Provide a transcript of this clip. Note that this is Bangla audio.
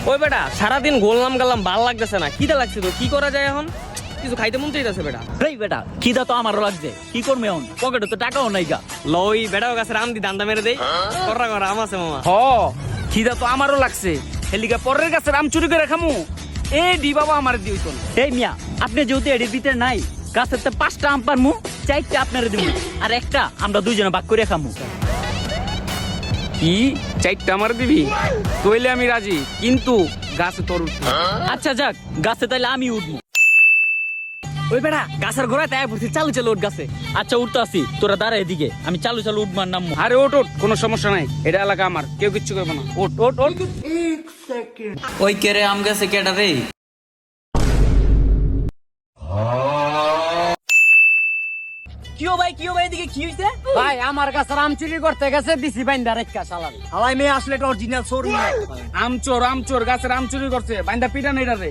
ওই বেটা সারাদিন গোললাম গেলাম ভাল লাগতেছে না, খিদে লাগছে তো কি করা যায় এখন? কিছু খাইতে মন চাইতেছে বেটা। এই বেটা খিদা তো আমারও লাগছে, কি করবে এখন? পকেটে তো টাকাও নাই গা। লই বেটাও কাছে রাম দি দান্দা মেরে দেই, করা করা আম আছে মামা। হ খিদা তো আমারও লাগছে, হেলিকা পরের কাছে রাম চুরি করে খামু। এ ডি বাবা আমার দিইছ না। এই মিয়া আপনি যেহেতু এডির ভিতরে নাই, গাছের তো 5টা আম পারমু, 4টা আপনারে দিব আর একটা আমরা দুইজনে ভাগ করে খামু। কি 4টা আমার দিবি? তইলে আমি রাজি, কিন্তু গাছে তোর উঠবো। আচ্ছা যাক, গাছে তাইলে আমি উঠবো। ওই বেড়া গাছের গোড়ায় তাই বলছি, চালু চালু উঠ গাছে। আচ্ছা উঠতে আসি, তোরা দাঁড়া এদিকে, আমি চালু চালু উঠবার নামবো। আরে ওট ওট, কোনো সমস্যা নাই, এটা এলাকা আমার, কেউ কিচ্ছু করবো না। ওট ওট ওট। ওই কেরে আম গাছে কেডা রে? কিও ভাই এদিকে কি হইছে? ভাই আমার কাছে আম চুরি করতে গেছে, দিছি বাইন্দা রেখা শালার। হালাই মেয়ে আসলে একটা অরিজিনাল চোর আমচোর গাছের আম চুরি করছে, বাইন্দা পিটা নেই রে।